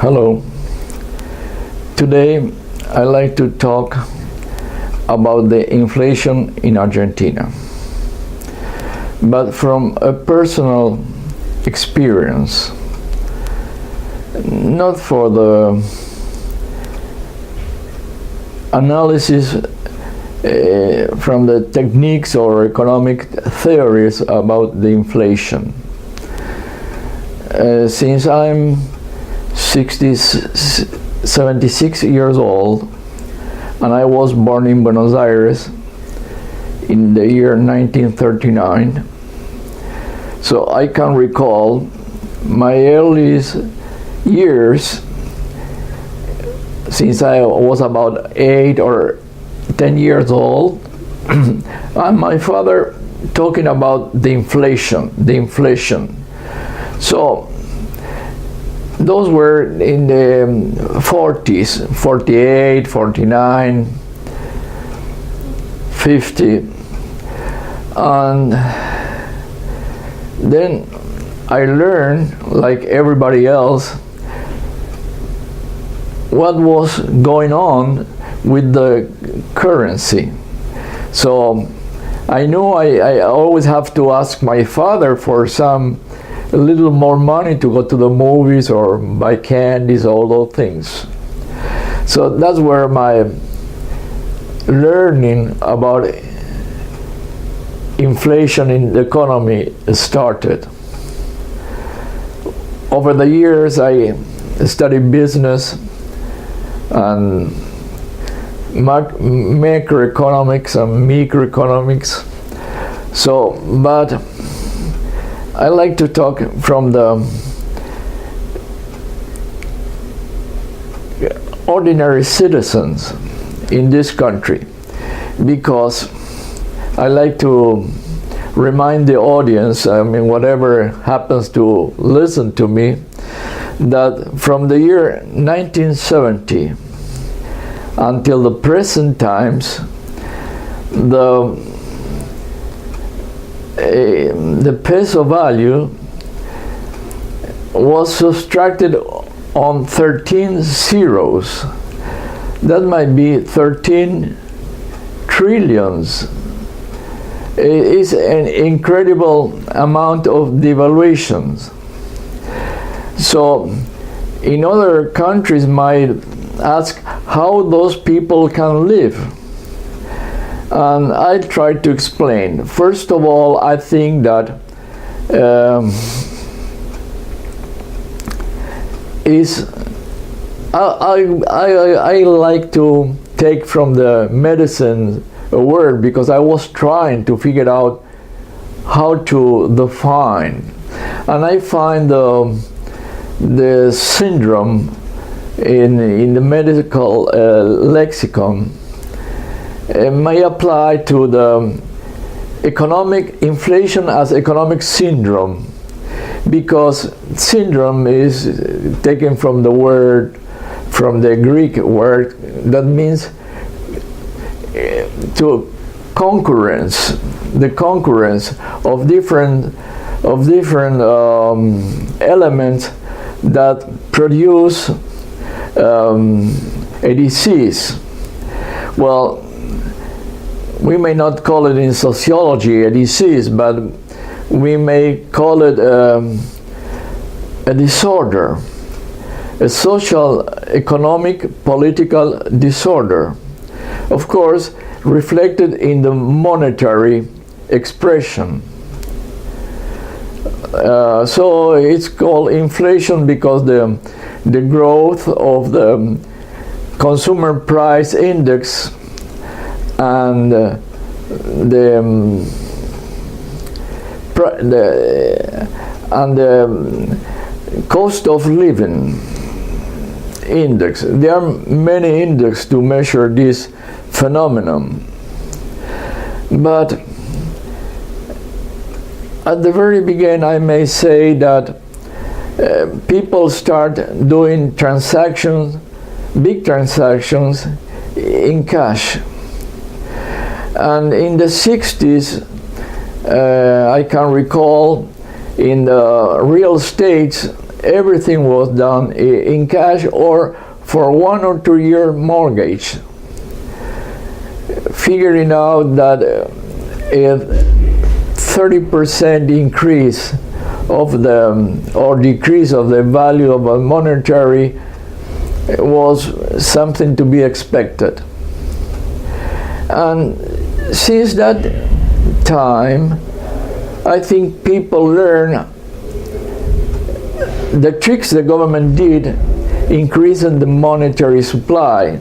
Hello. Today I'd like to talk about the inflation in Argentina, but from a personal experience, not for the analysis from the techniques or economic theories about the inflation. Since I'm 76 years old, and I was born in Buenos Aires in the year 1939, so I can recall my earliest years since I was about 8 or 10 years old, and my father talking about the inflation. So those were in the 40s, 48, 49, 50, and then I learned, like everybody else, what was going on with the currency. So I knew I always have to ask my father for a little more money to go to the movies or buy candies, all those things. So that's where my learning about inflation in the economy started. Over the years I studied business and macroeconomics and microeconomics. So, but I like to talk from the ordinary citizens in this country, because I like to remind the audience, whatever happens to listen to me, that from the year 1970 until the present times, the peso value was subtracted on 13 zeros. That might be 13 trillions. It is an incredible amount of devaluations. So in other countries might ask how those people can live. And I try to explain. First of all, I think that I like to take from the medicine a word, because I was trying to figure out how to define, and I find the syndrome in the medical lexicon may apply to the economic inflation as economic syndrome, because syndrome is taken from the Greek word that means to concurrence, the concurrence of different elements that produce a disease. Well, we may not call it in sociology a disease, but we may call it a disorder, a social, economic, political disorder. Of course, reflected in the monetary expression. So it's called inflation because the growth of the consumer price index and the cost of living index. There are many indexes to measure this phenomenon, but at the very beginning I may say that people start doing transactions, big transactions, in cash. And in the 60s, I can recall in the real estate everything was done in cash or for 1 or 2 year mortgage, figuring out that a 30% increase of the or decrease of the value of a monetary was something to be expected. And since that time, I think people learn the tricks the government did increasing the monetary supply.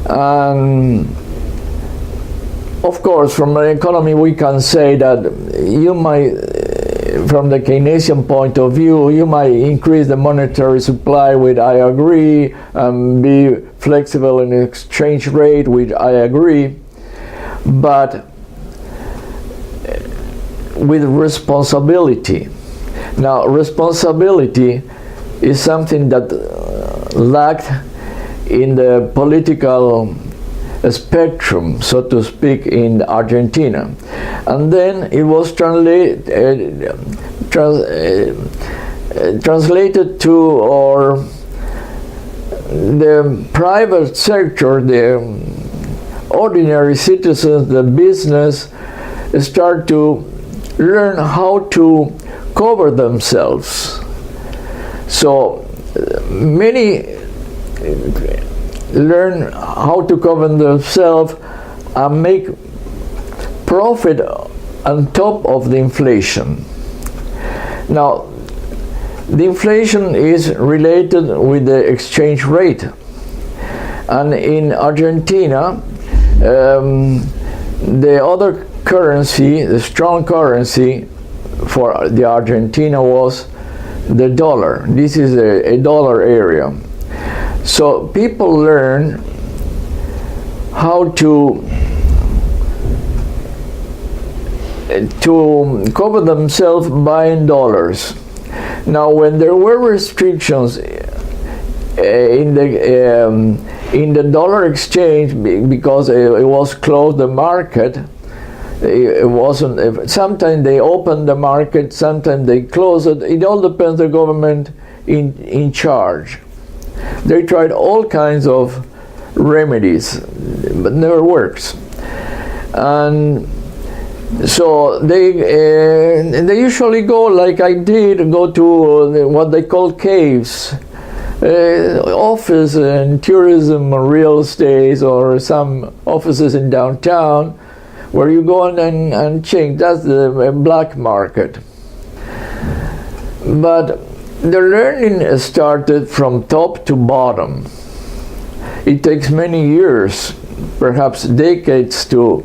And of course, from an economy, we can say that you might, from the Keynesian point of view, you might increase the monetary supply with I agree, and be flexible in exchange rate with I agree, but with responsibility. Now, responsibility is something that lacked in the political spectrum, so to speak, in Argentina. And then it was translated to, or the private sector, the ordinary citizens, the business, start to learn how to cover themselves. So many learn how to cover themselves and make profit on top of the inflation. Now, the inflation is related with the exchange rate, and in Argentina, the other currency, the strong currency for the Argentina was the dollar. This is a dollar area. So people learn how to cover themselves buying dollars. Now, when there were restrictions in the dollar exchange because it was closed, the market, it wasn't. Sometimes they opened the market, sometimes they closed it. It all depends on the government in charge. They tried all kinds of remedies, but never works. And so they usually go, like I did, go to what they call caves, office and tourism or real estate, or some offices in downtown, where you go and change. That's the black market. But the learning started from top to bottom. It takes many years, perhaps decades, to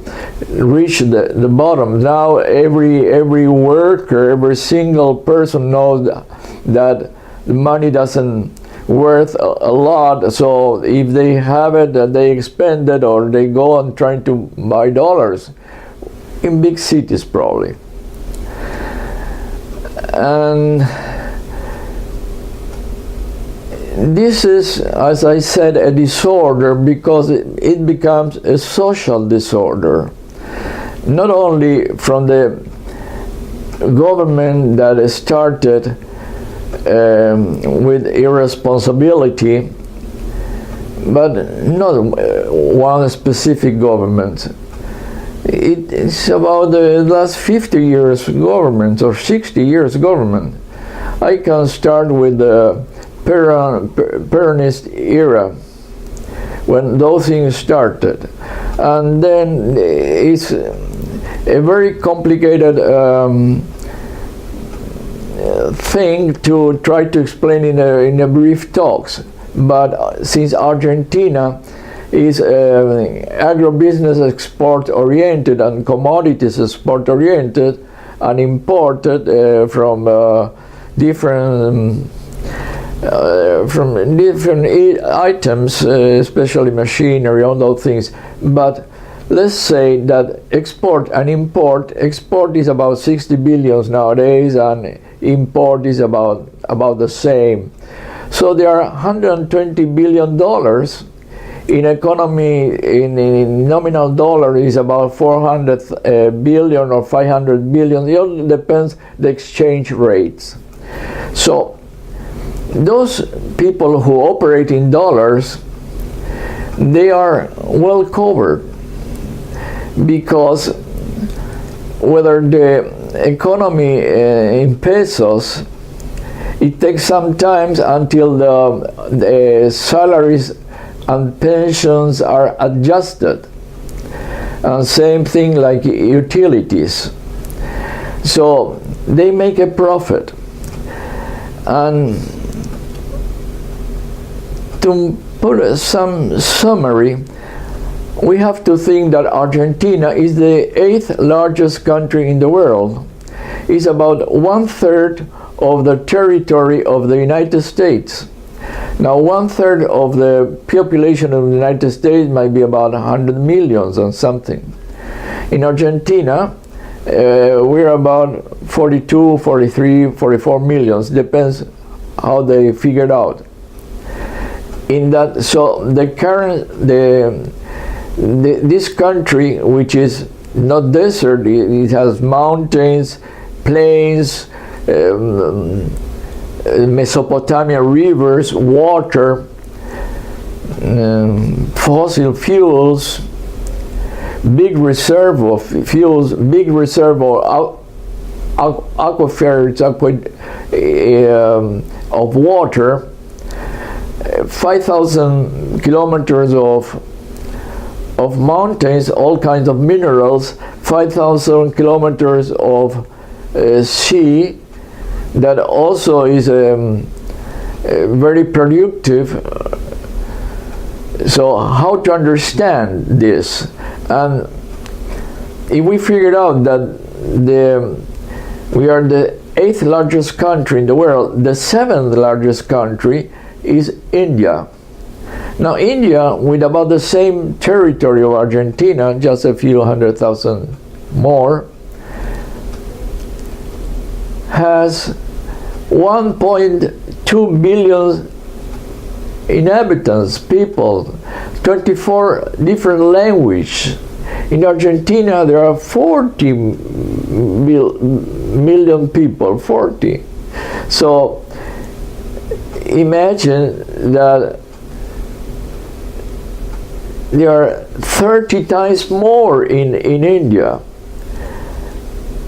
reach the bottom. Now every worker, every single person knows that the money doesn't worth a lot, so if they have it, they expend it, or they go on trying to buy dollars in big cities probably. And this is, as I said, a disorder because it becomes a social disorder, not only from the government that started with irresponsibility, but not one specific government. It's about the last 50 years government or 60 years government. I can start with the Peronist era, when those things started, and then it's a very complicated thing to try to explain in a brief talks. But since Argentina is agribusiness export oriented and commodities export oriented and imported from different items, especially machinery, all those things. But let's say that export is about 60 billion nowadays, and import is about the same. So there are $120 billion in economy. In nominal dollar is about 400 billion or 500 billion. It all depends the exchange rates. So those people who operate in dollars, they are well covered, because whether the economy in pesos, it takes some time until the salaries and pensions are adjusted. And same thing like utilities. So they make a profit. And to put some summary, we have to think that Argentina is the 8th largest country in the world. It's about 1/3 of the territory of the United States. Now, 1/3 of the population of the United States might be about 100 million or something. In Argentina, we're about 42, 43, 44 millions, depends how they figured out. In that, so this country, which is not desert, it has mountains, plains, Mesopotamia rivers, water, fossil fuels, big reserve of fuels, big reserve of aquifers of water, 5,000 kilometers of mountains, all kinds of minerals, 5,000 kilometers of sea that also is very productive. So how to understand this? And if we figured out that we are the 8th largest country in the world, the 7th largest country is India. Now India, with about the same territory of Argentina, just a few 100,000 more, has 1.2 billion inhabitants, people, 24 different languages. In Argentina, there are 40 million people, 40. So imagine that there are 30 times more in India.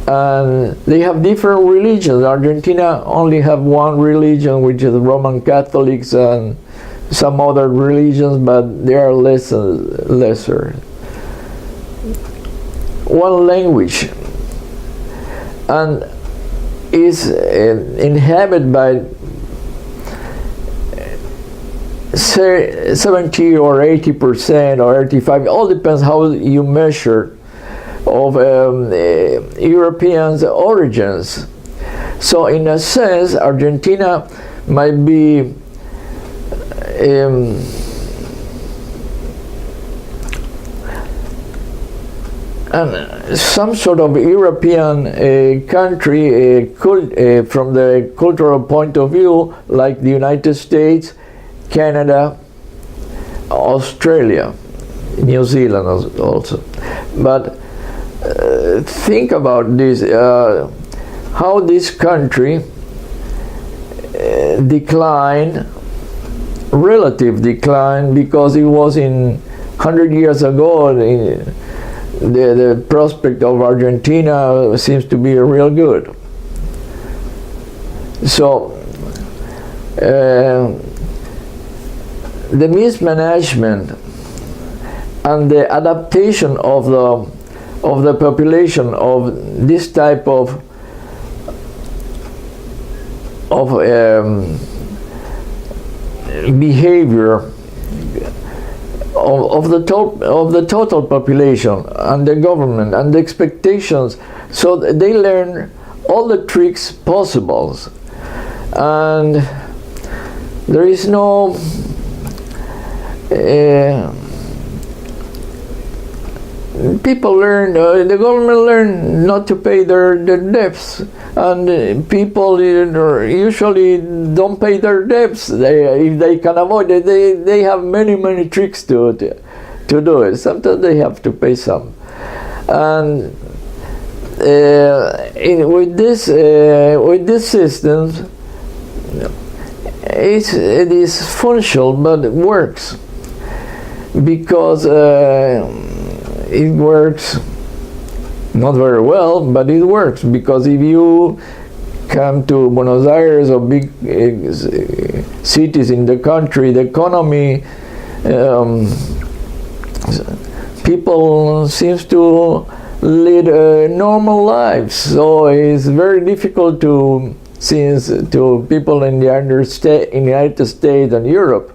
And they have different religions. Argentina only have one religion, which is Roman Catholics, and some other religions, but they are lesser. One language, and is inhabited by 70 or 80% or 85%, all depends how you measure, of Europeans' origins. So in a sense, Argentina might be some sort of European country from the cultural point of view, like the United States, Canada, Australia, New Zealand also. But think about this, how this country declined, relative decline, because it was in 100 years ago, the prospect of Argentina seems to be real good. So the mismanagement and the adaptation of the population of this type of behavior of the total population and the government and the expectations, so they learn all the tricks possible, and there is no people learn, the government learn not to pay their debts, and people usually don't pay their debts. If they can avoid it, they have many tricks to do it. Sometimes they have to pay some, and with this system, it is functional, but it works because it works not very well, but it works because if you come to Buenos Aires or big cities in the country, the economy, people seems to lead normal lives. So it's very difficult to people in the United States and Europe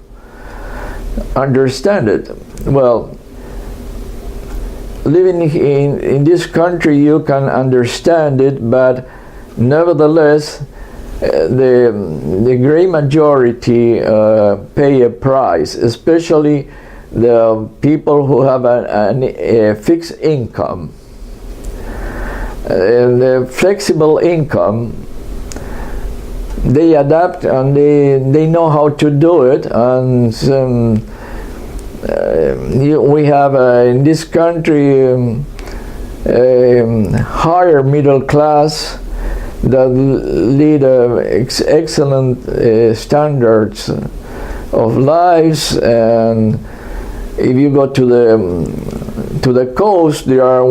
understand it. Well, living in this country, you can understand it, but nevertheless, the great majority pay a price, especially the people who have a fixed income. And the flexible income, they adapt and they know how to do it. And we have in this country higher middle class that lead excellent standards of lives. And if you go to the coast, there are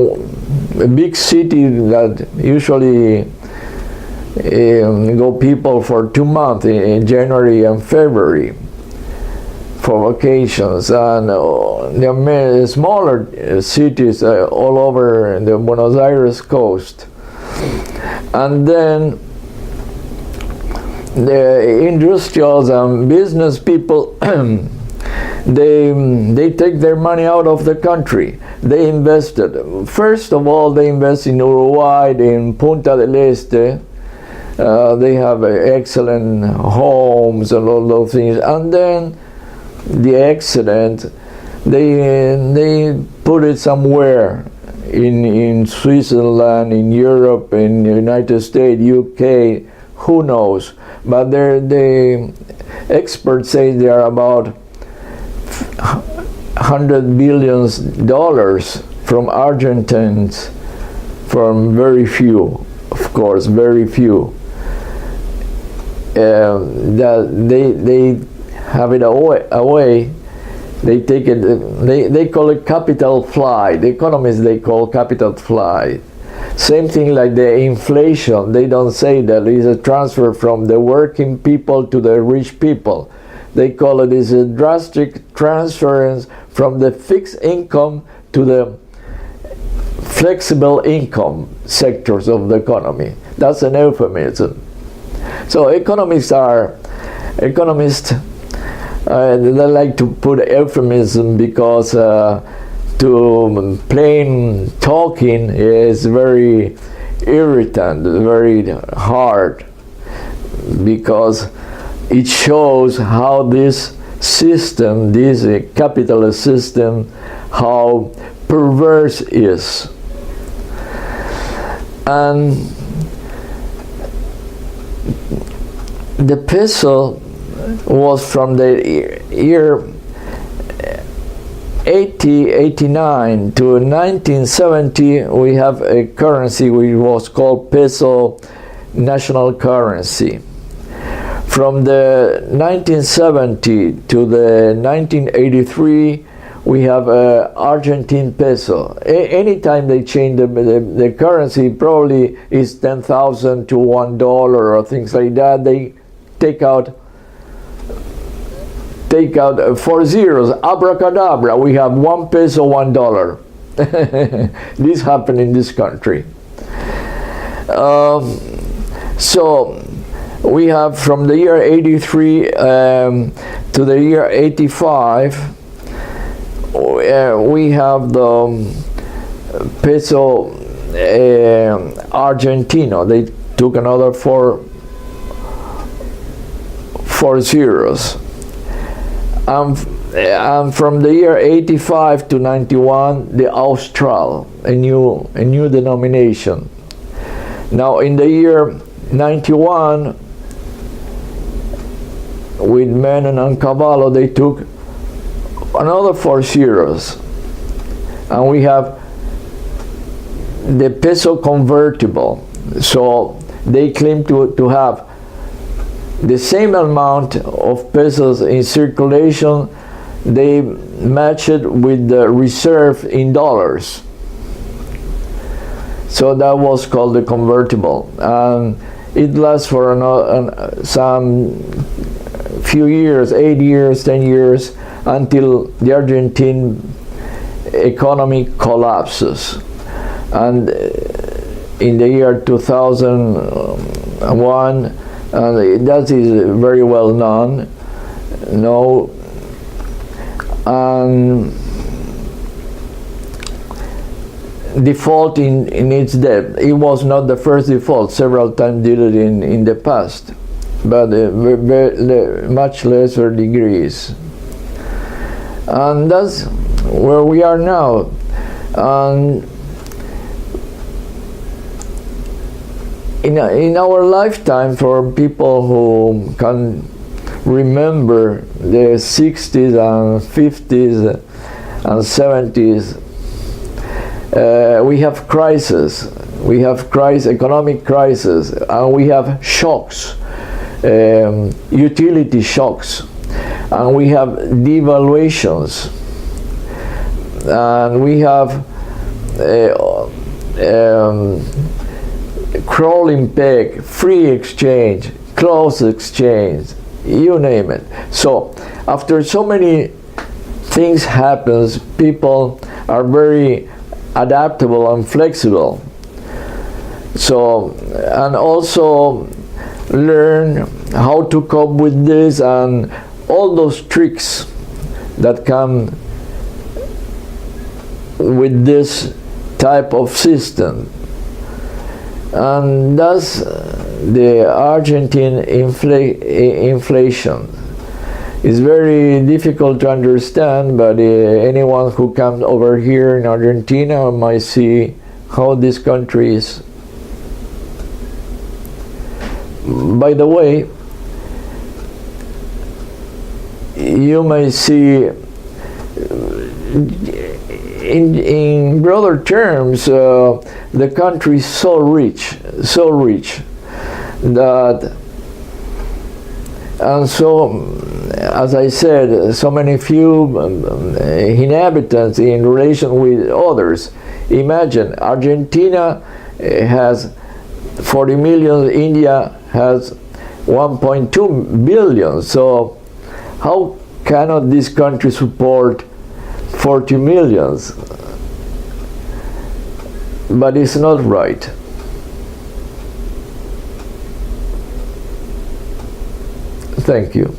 a big city that usually go people for 2 months in January and February for vacations, and there are many smaller cities all over the Buenos Aires coast. And then the industrials and business people they take their money out of the country. They invested. First of all, they invest in Uruguay, in Punta del Este. They have excellent homes and all those things. And then the excellent, they put it somewhere in Switzerland, in Europe, in the United States, UK, who knows. But the experts say they are about $100 billion from Argentines, from very few, of course, very few. That they have it away. They take it. They call it capital flight. The economists, they call capital flight. Same thing like the inflation. They don't say that it's a transfer from the working people to the rich people. They call it is a drastic transference from the fixed income to the flexible income sectors of the economy. That's an euphemism. So economists, they like to put euphemism because to plain talking is very irritant, very hard, because it shows how this system, this capitalist system, how perverse it is. And the peso was from the year 1889 to 1970. We have a currency which was called peso national currency. From the 1970 to the 1983, we have Argentine peso. Anytime they change the currency, probably is 10,000 to $1 or things like that. They take out 4 zeros. Abracadabra. We have 1 peso, $1. This happened in this country. So we have from the year 83 to the year 85. We have the peso argentino. They took another 4 zeros. And from the year 85 to 91, the Austral, a new denomination. Now in the year 91, with Menem and Cavallo, they took another 4 zeros, and we have the peso convertible. So they claim to have the same amount of pesos in circulation, they match it with the reserve in dollars. So that was called the convertible, and it lasts for some few years, 8 years, 10 years, until the Argentine economy collapses. And in the year 2001, that is very well known, and default in its debt. It was not the first default. Several times did it in the past, but much lesser degrees. And that's where we are now. And in our lifetime, for people who can remember the 60s and 50s and 70s, we have crisis. We have economic crisis, and we have shocks, utility shocks, and we have devaluations, and we have crawling peg, free exchange, closed exchange, you name it. So after so many things happens, people are very adaptable and flexible. So, and also learn how to cope with this and all those tricks that come with this type of system. And that's the Argentine inflation. It's very difficult to understand, but anyone who comes over here in Argentina might see how this country is. By the way, you may see in broader terms, the country is so rich that, and so, as I said, so many few inhabitants in relation with others. Imagine, Argentina has 40 million, India has 1.2 billion. So how cannot this country support 40 millions? But it's not right. Thank you.